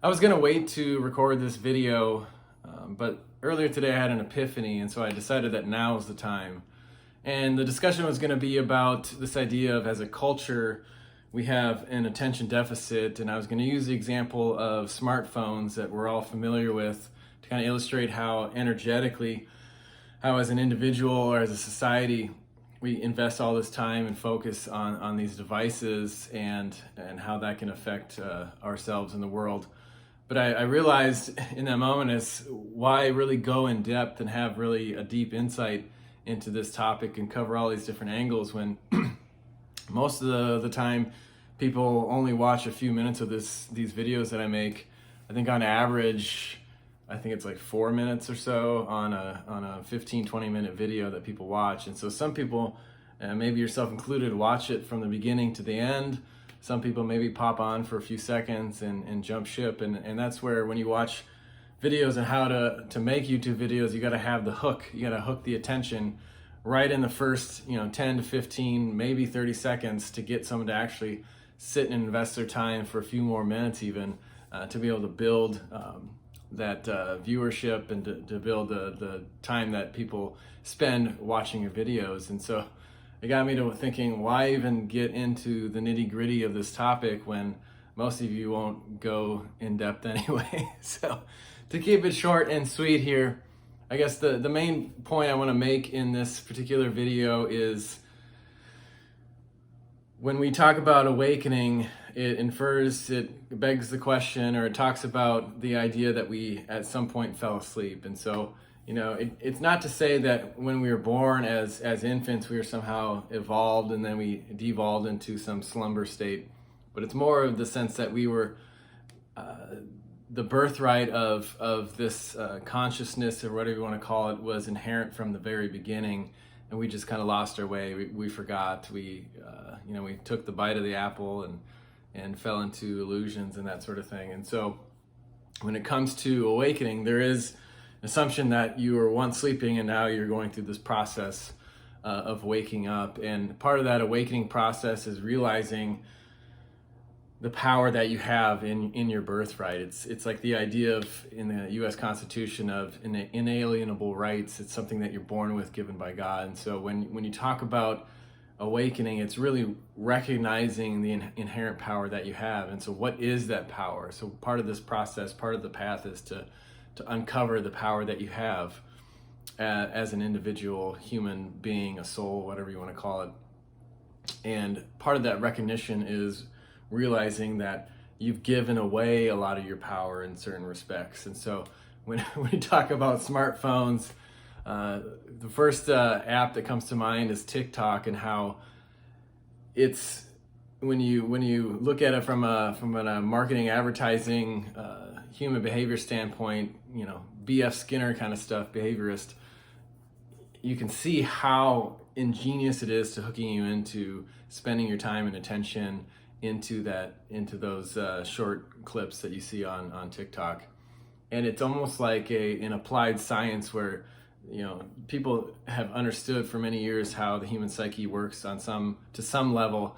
I was gonna wait to record this video, but earlier today I had an epiphany, and so I decided that now is the time. And the discussion was gonna be about this idea of, as a culture, we have an attention deficit, and I was gonna use the example of smartphones that we're all familiar with to kind of illustrate how energetically, how as an individual or as a society, we invest all this time and focus on these devices and how that can affect ourselves in the world. But I realized in that moment is why really go in depth and have really a deep insight into this topic and cover all these different angles when most of the time people only watch a few minutes of these videos that I make. I think on average, I think it's like 4 minutes or so on a 15-20 minute video that people watch. And so some people, maybe yourself included, watch it from the beginning to the end. Some people maybe pop on for a few seconds and jump ship. And that's where, when you watch videos on how to make YouTube videos, you got to have the hook. You got to hook the attention right in the first 10 to 15, maybe 30 seconds to get someone to actually sit and invest their time for a few more minutes even, to be able to build that viewership and to build the time that people spend watching your videos. And so it got me to thinking, why even get into the nitty gritty of this topic when most of you won't go in depth anyway? So to keep it short and sweet here, I guess the main point I want to make in this particular video is, when we talk about awakening, it begs the question, or it talks about the idea that we at some point fell asleep. And so, it's not to say that when we were born as infants, we were somehow evolved and then we devolved into some slumber state. But it's more of the sense that we were the birthright of this consciousness, or whatever you want to call it, was inherent from the very beginning. And we just kind of lost our way. We forgot. We took the bite of the apple and fell into illusions and that sort of thing. And so when it comes to awakening, there is an assumption that you were once sleeping and now you're going through this process of waking up. And part of that awakening process is realizing the power that you have in your birthright. It's like the idea of, in the U.S. Constitution, of inalienable rights. It's something that you're born with, given by God. And so when you talk about awakening, it's really recognizing the inherent power that you have. And so what is that power? So part of this process, part of the path, is to uncover the power that you have as an individual human being, a soul, whatever you want to call it. And part of that recognition is realizing that you've given away a lot of your power in certain respects. And so when we talk about smartphones, the first app that comes to mind is TikTok, and how it's, when you look at it from a marketing, advertising, human behavior standpoint, B.F. Skinner kind of stuff, behaviorist, you can see how ingenious it is to hooking you into spending your time and attention into those short clips that you see on TikTok. And it's almost like an applied science where people have understood for many years how the human psyche works to some level,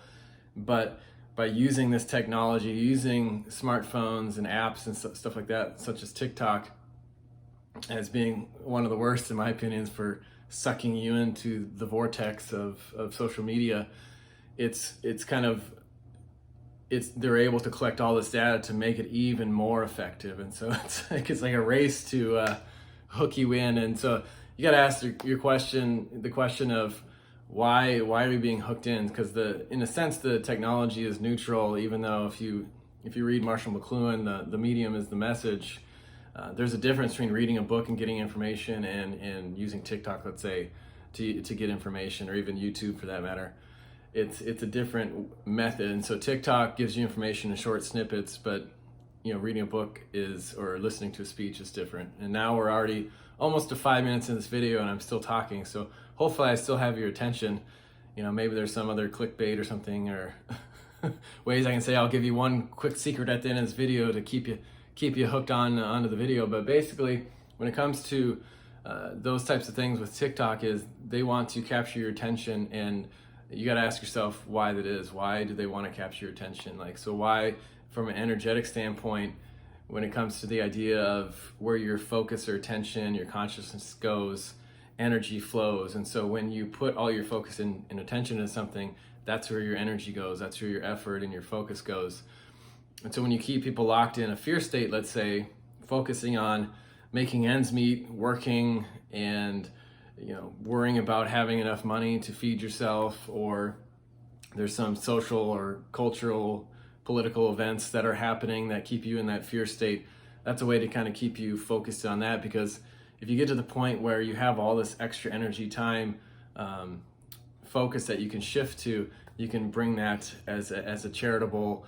but by using this technology, using smartphones and apps and stuff like that, such as TikTok, as being one of the worst, in my opinion, for sucking you into the vortex of social media, they're able to collect all this data to make it even more effective. And so it's like a race to hook you in. And so you got to ask the question of why are we being hooked in? Because in a sense, the technology is neutral, even though if you read Marshall McLuhan, the medium is the message. There's a difference between reading a book and getting information and using TikTok, let's say, to get information, or even YouTube for that matter. It's a different method. And so TikTok gives you information in short snippets, but reading a book or listening to a speech is different. And now we're already almost to 5 minutes in this video and I'm still talking. So hopefully I still have your attention. Maybe there's some other clickbait or something, or ways I can say, I'll give you one quick secret at the end of this video to keep you hooked onto the video. But basically, when it comes to those types of things with TikTok, is they want to capture your attention, and you got to ask yourself why that is. Why do they want to capture your attention? So why, from an energetic standpoint, when it comes to the idea of where your focus or attention, your consciousness goes, energy flows. And so when you put all your focus and attention into something, that's where your energy goes, that's where your effort and your focus goes. And so when you keep people locked in a fear state, let's say, focusing on making ends meet, working, and worrying about having enough money to feed yourself, or there's some social or cultural, political events that are happening that keep you in that fear state, that's a way to kind of keep you focused on that. Because if you get to the point where you have all this extra energy, time, focus that you can shift to, you can bring that as a charitable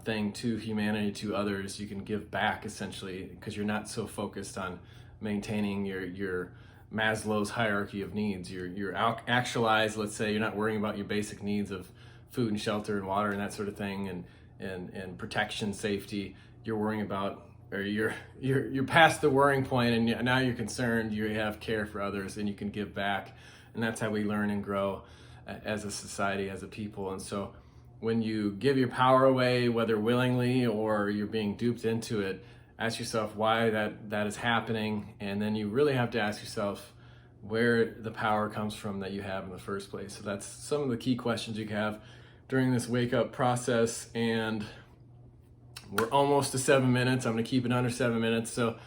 thing to humanity, to others. You can give back, essentially, because you're not so focused on maintaining your Maslow's hierarchy of needs. You're actualized. Let's say you're not worrying about your basic needs of food and shelter and water and that sort of thing, and protection, safety. You're worrying about, or you're past the worrying point, and now you're concerned. You have care for others, and you can give back, and that's how we learn and grow as a society, as a people. And so when you give your power away, whether willingly or you're being duped into it, ask yourself why that is happening, and then you really have to ask yourself where the power comes from that you have in the first place. So that's some of the key questions you can have during this wake up process. And we're almost to 7 minutes. I'm going to keep it under 7 minutes. So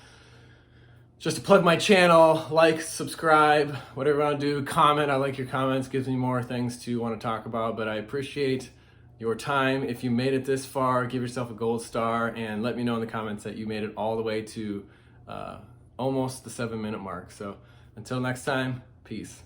just to plug my channel, like, subscribe, whatever you want to do, comment. I like your comments, gives me more things to want to talk about. But I appreciate your time. If you made it this far, give yourself a gold star and let me know in the comments that you made it all the way to almost the 7 minute mark. So until next time, peace.